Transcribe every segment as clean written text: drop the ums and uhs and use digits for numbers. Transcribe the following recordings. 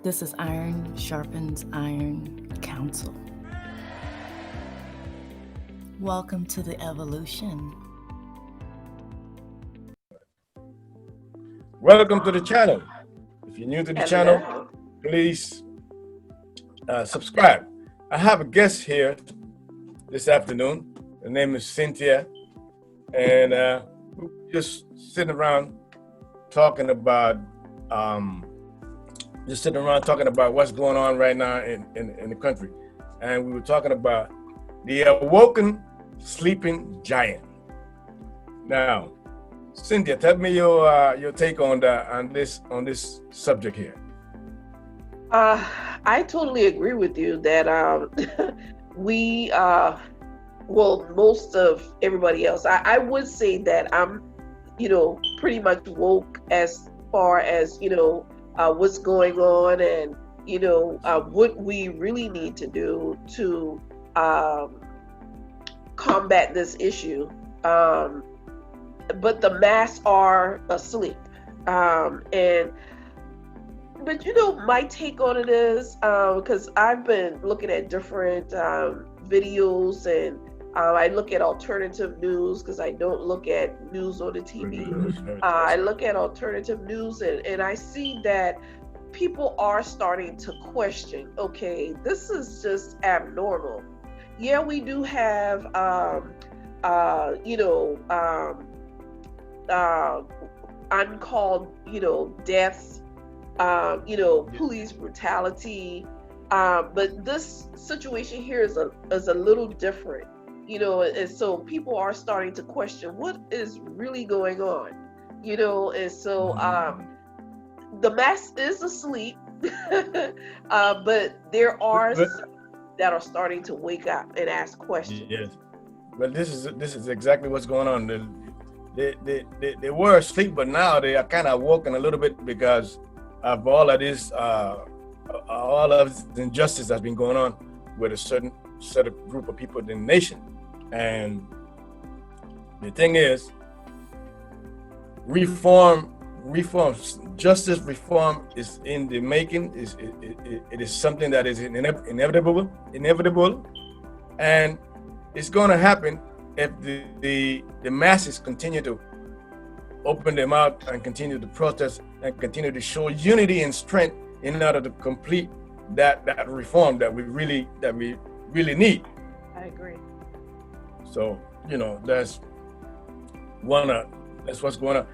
This is Iron Sharpens Iron Council. Welcome to the evolution. Welcome to the channel. If you're new to the channel, Hello. please subscribe. I have a guest here this afternoon. Her name is Cynthia, and we're just sitting around talking about um, what's going on right now in the country, and we were talking about the awoken sleeping giant. Now, Cynthia, tell me your take on this subject here. Uh, I totally agree with you that we, well, most of everybody else, I would say that I'm, pretty much woke as far as, what's going on and, what we really need to do to um, combat this issue. Um, but the mass are asleep. And but my take on it is because I've been looking at different videos and I look at alternative news because I don't look at news on the TV. I look at alternative news and I see that people are starting to question, okay, this is just abnormal. Yeah, we do have uh, you know um, uh, uncalled deaths, police brutality. But this situation here is a little different, and so people are starting to question what is really going on, and so the mass is asleep, but there are But some that are starting to wake up and ask questions. yes, but this is exactly what's going on. They were asleep, but now they are kind of woken a little bit because of all of this injustice that's been going on with a certain set of group of people in the nation. And the thing is, reform, justice reform is in the making. It is something that is inevitable, and it's going to happen if the masses continue to open their mouth and continue to protest and continue to show unity and strength in order to complete that reform that we really need. I agree. So that's that's what's going on,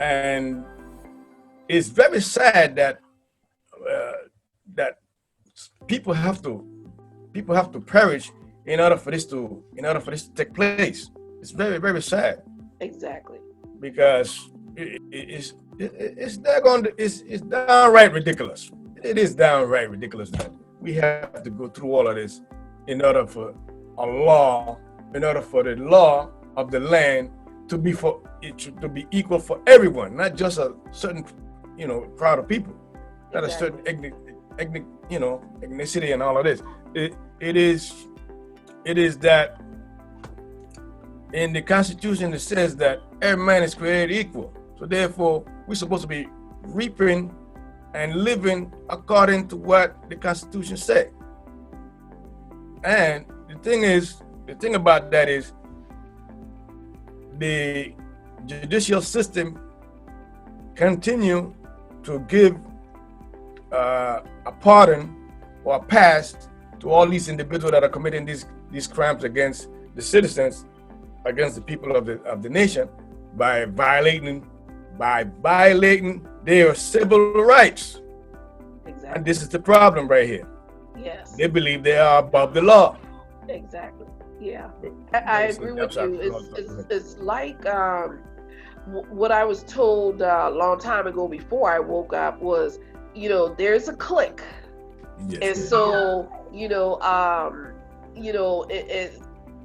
and it's very sad that people have to perish in order for this to take place. It's very, very sad Exactly. because it's downright ridiculous. It is downright ridiculous that we have to go through all of this in order for the law of the land to be equal for everyone, not just a certain crowd of people, not a certain Exactly. ethnicity and all of this. It is that in the Constitution it says that every man is created equal. So therefore, we're supposed to be reaping and living according to what the Constitution said. And the thing about that is the judicial system continue to give a pardon or a pass to all these individuals that are committing these crimes against the citizens, against the people of the nation, by violating their civil rights. And Exactly. this is the problem right here. Yes. They believe they are above the law. Exactly. Yeah. I agree I'm with sorry. you. Go ahead. It's like what I was told a long time ago before I woke up was, there's a clique, Yes, and so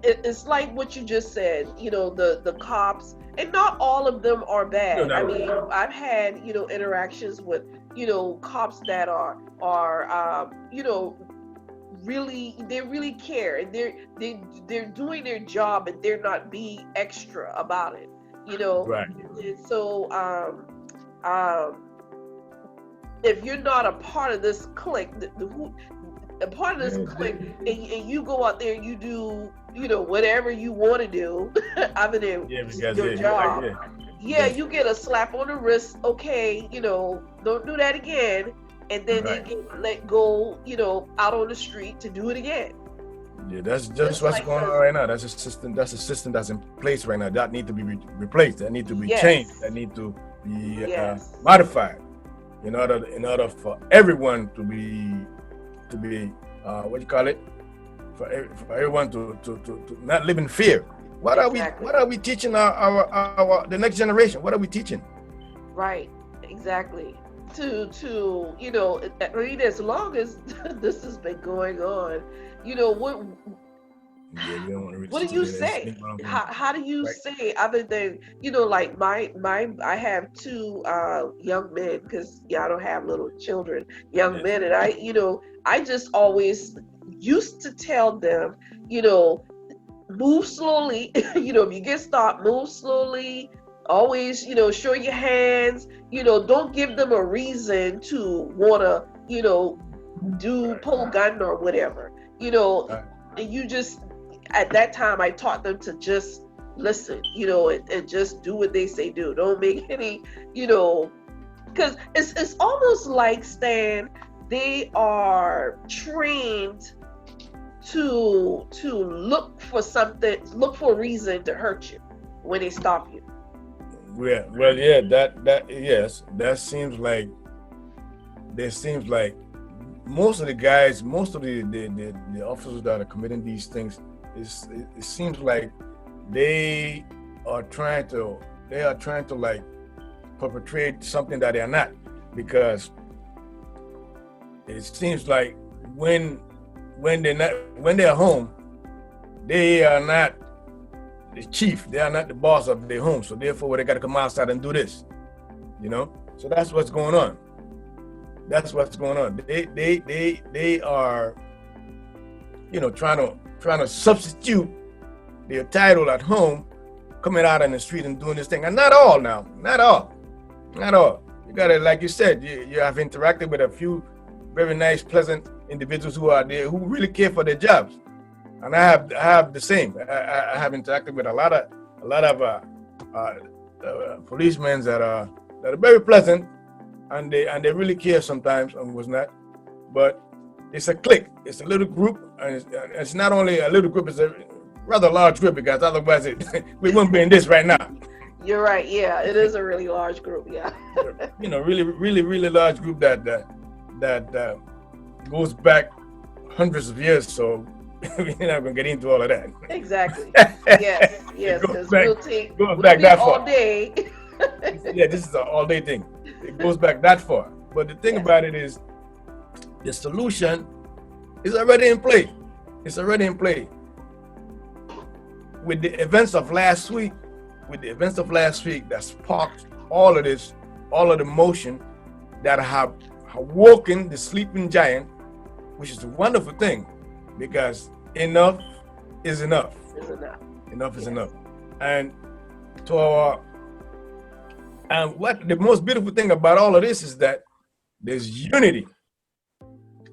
it's like what you just said. The cops, and not all of them are no, bad. I no, mean, I've had interactions with cops that are really, they really care, and they're doing their job and they're not being extra about it. right. And so um if you're not a part of this clique, a part of this clique, and you go out there and you do, whatever you want to do, other than your job, you get a slap on the wrist. Okay, don't do that again, and then they get let go, out on the street to do it again. Yeah, that's just what's going on right now. That's a system. That's a system that's in place right now. That need to be replaced. That need to be changed. That need to be modified in order for everyone to be what you call it, for everyone to not live in fear. What are we teaching our the next generation? What are we teaching? Right, exactly. To I mean, as long as this has been going on, what do you say? How do you say, other than, like I have two young men, because I don't have little children, young men, and I just always used to tell them, move slowly. If you get stopped, move slowly. Always, show your hands. Don't give them a reason to wanna, pull a gun or whatever. And you just, at that time, I taught them to just listen, and just do what they say do. Don't make any, because it's almost like, Stan, they are trained to look for a reason to hurt you when they stop you. Yeah, well, yeah, that seems like most of the guys, most of the officers that are committing these things, it seems like they are trying to like perpetrate something that they're not, because it seems like when they're home, they are not the chief, they are not the boss of their home, so therefore they got to come outside and do this, so that's what's going on. They are trying to substitute their title at home, coming out on the street and doing this thing. And not all. You gotta, like you said, you have interacted with a few very nice, pleasant individuals who are there, who really care for their jobs. And I have the same. I have interacted with a lot of policemen that are very pleasant, and they really care sometimes, and was not. But it's a clique. It's a little group, and it's not only a little group. It's a rather large group, because otherwise we wouldn't be in this right now. You're right. Yeah, it is a really large group. Yeah. Really, really, really large group that goes back hundreds of years. So we're not gonna get into all of that. Exactly. Yes. Because we'll take all day. Yeah, this is an all-day thing. It goes back that far. But the thing about it is, the solution is already in play. It's already in play. With the events of last week, that sparked all of this, all of the motion that have woken the sleeping giant, which is a wonderful thing, because enough is enough. Enough is enough. And what the most beautiful thing about all of this is that there's unity.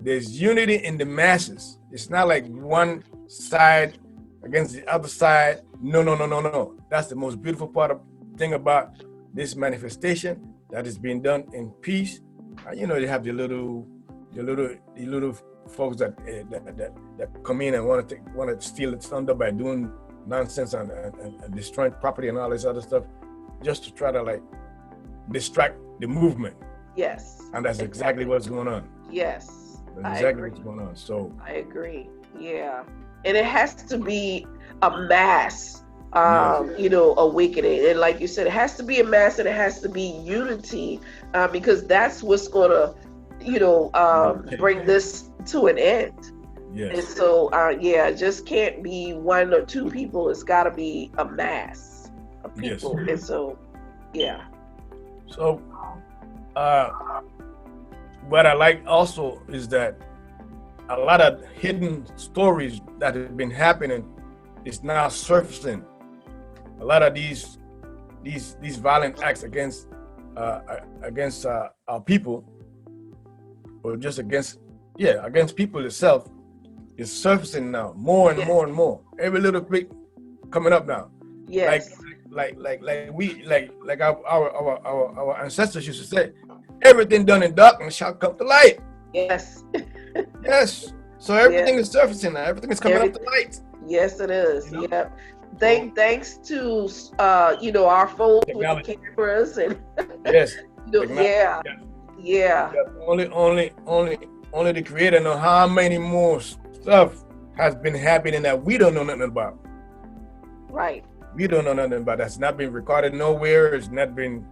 There's unity in the masses. It's not like one side against the other side. No. That's the most beautiful thing about this manifestation, that is being done in peace. You have the little folks that come in and want to steal its thunder by doing nonsense and destroying property and all this other stuff, just to try to like distract the movement. Yes. And that's exactly what's going on. Yes. That's exactly what's going on. So I agree. Yeah. And it has to be a mass awakening. And like you said, it has to be a mass, and it has to be unity, because that's what's gonna, bring this to an end. Yes. And so it just can't be one or two people. It's gotta be a mass of people. Yes. And so what I like also is that a lot of hidden stories that have been happening is now surfacing. A lot of these violent acts against our people or just against, yeah, against people itself is surfacing now more and Yes. more and more. Every little bit coming up now. Yes. Like our ancestors used to say, everything done in darkness shall come to light. Yes. Yes. So everything is surfacing now. Everything is coming up to light. Yes, it is. You know? Yep. Thanks to our phones Technology. with the cameras and Yes. yeah. Only the creator know how many more stuff has been happening that we don't know nothing about. Right. We don't know nothing about. That's not been recorded nowhere. It's not been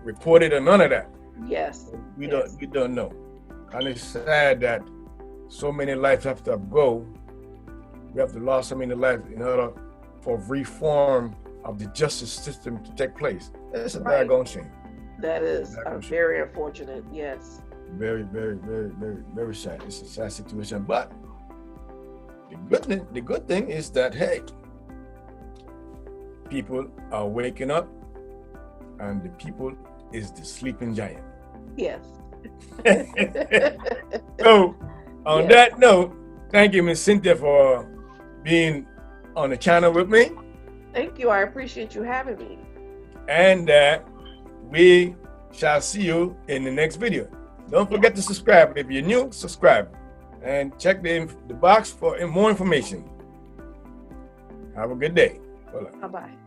reported or none of that. Yes. We don't know. And it's sad that so many lives have to go. We have to lose so many lives in order for reform of the justice system to take place. It's a daggone shame. That is very unfortunate. Yes. Very, very, very, very, very sad. It's a sad situation. But the good thing is that, hey, people are waking up, and the people is the sleeping giant. Yes. So, on that note, thank you, Miss Cynthia, for being on the channel with me. Thank you. I appreciate you having me. And we shall see you in the next video. Don't forget to subscribe. If you're new, subscribe. And check the box for more information. Have a good day. Bye-bye.